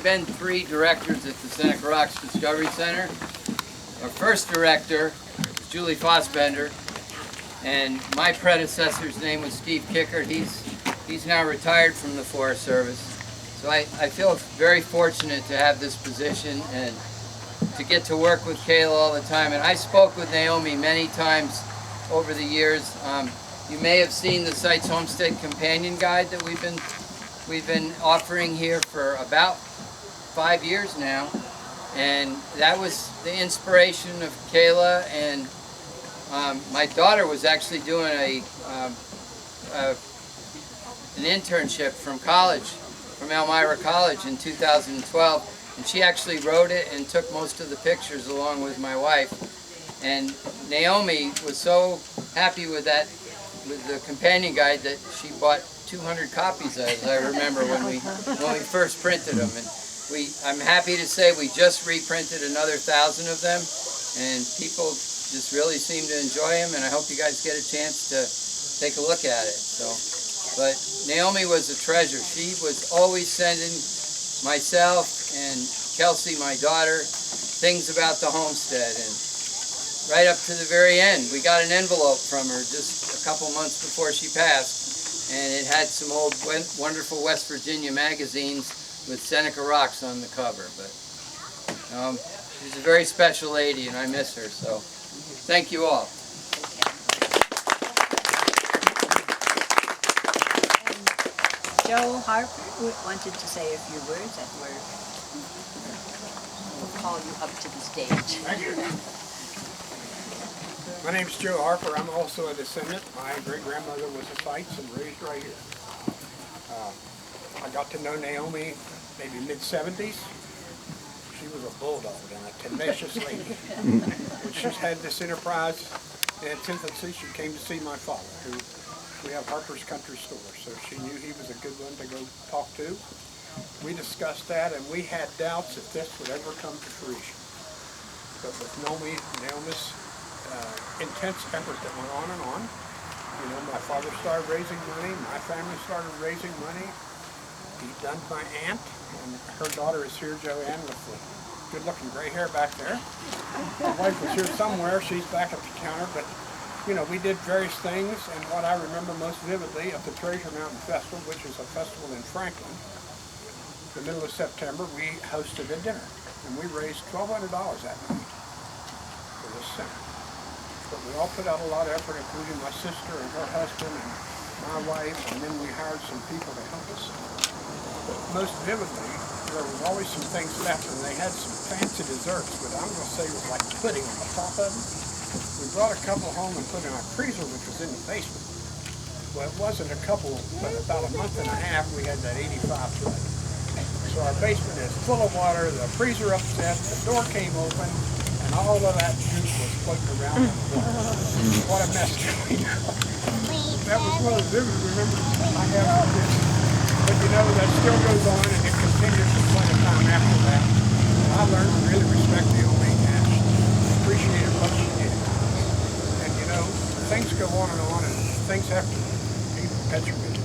Been 3 directors at the Seneca Rocks Discovery Center. Our first director was Julie Fossbender, and my predecessor's name was Steve Kickert. He's now retired from the Forest Service. So I feel very fortunate to have this position and to get to work with Kayla all the time. And I spoke with Naomi many times over the years. You may have seen the site's Homestead Companion Guide that we've been offering here for about 5 years now, and that was the inspiration of Kayla. And my daughter was actually doing an internship from college, from Elmira College in 2012, and she actually wrote it and took most of the pictures along with my wife. And Naomi was so happy with the companion guide that she bought 200 copies of it, I remember when we first printed them. And I'm happy to say we just reprinted another 1,000 of them, and people just really seem to enjoy them, and I hope you guys get a chance to take a look at it. But Naomi was a treasure. She was always sending myself and Kelsey, my daughter, things about the homestead. And right up to the very end, we got an envelope from her just a couple months before she passed, and it had some old wonderful West Virginia magazines with Seneca Rocks on the cover. But she's a very special lady, and I miss her. So thank you all. Joe Harper wanted to say a few words, and we'll call you up to the stage. Thank you. My name's Joe Harper. I'm also a descendant. My great-grandmother was a Sites and raised right here. I got to know Naomi maybe mid-70s. She was a bulldog and a tenacious lady. When she's had this enterprise in its infancy, she came to see my father, who we have Harper's Country Store, so she knew he was a good one to go talk to. We discussed that, and we had doubts if this would ever come to fruition. But with Naomi's intense effort that went on and on, you know, my father started raising money, my family started raising money. He done my aunt, and her daughter is here, Joanne, with the good-looking gray hair back there. My wife was here somewhere. She's back at the counter, but you know, we did various things, and what I remember most vividly of the Treasure Mountain Festival, which is a festival in Franklin, the middle of September, we hosted a dinner, and we raised $1,200 that night for this center. But we all put out a lot of effort, including my sister and her husband and my wife, and then we hired some people to help us. But most vividly, there was always some things left, and they had some fancy desserts, but I'm going to say it was like pudding on the top of them. We brought a couple home and put in our freezer, which was in the basement. Well, it wasn't a couple, but about a month and a half, we had that 85 flood. So our basement is full of water, the freezer upset, the door came open, and all of that juice was floating around in the water. What a mess. That was one of the vivid remembrance I have of this. But you know, that still goes on, and it continues for quite a time after that. I learned to really respect Naomi and appreciate what she did. And you know, things go on, and things have to be perpetuated.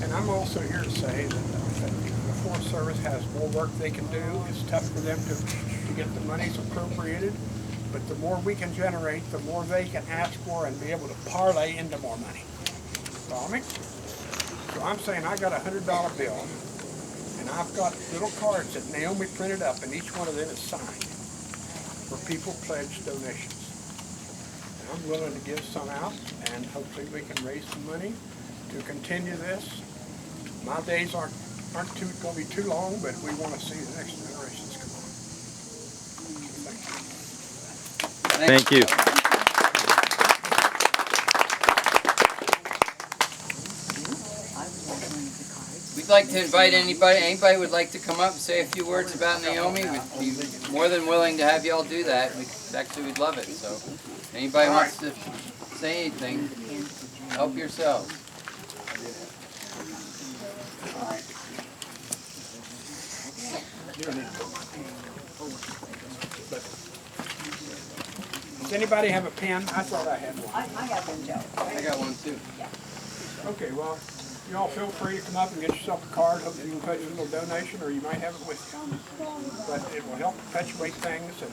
And I'm also here to say that the Forest Service has more work they can do. It's tough for them to get the monies appropriated, but the more we can generate, the more they can ask for and be able to parlay into more money. Follow me? So I'm saying I got a $100 bill, and I've got little cards that Naomi printed up, and each one of them is signed where people pledge donations. And I'm willing to give some out, and hopefully we can raise some money to continue this. My days aren't going to be too long, but we want to see the next generations come on. Thank you. We'd like to invite anybody would like to come up and say a few words about Naomi. We'd be more than willing to have you all do that. We'd love it. So anybody wants to say anything, help yourself. Does anybody have a pen? I thought I had one. I got one, Joe. I got one too. Okay, well, You all feel free to come up and get yourself a card. Hope you can put a little donation, or you might have it with you. But it will help perpetuate things. And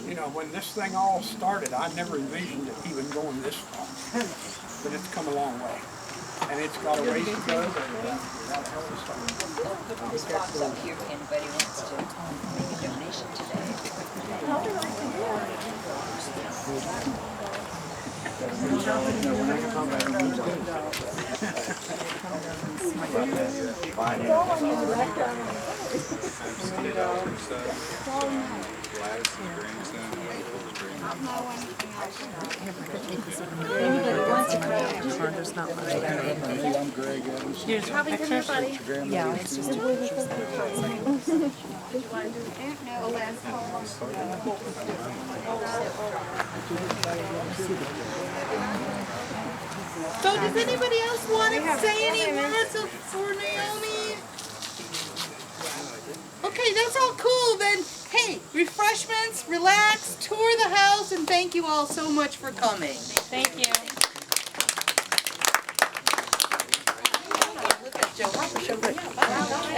you know, when this thing all started, I never envisioned it even going this far. But it's come a long way, and it's got a ways to go. But without hell of a start. This box up here if anybody wants to make a donation today. Here's probably for everybody. Yeah, it's just So does anybody else want to say any words for Naomi? Okay, that's all cool then. Hey, refreshments, relax, tour the house, and thank you all so much for coming. Thank you. Joe Harper showed it.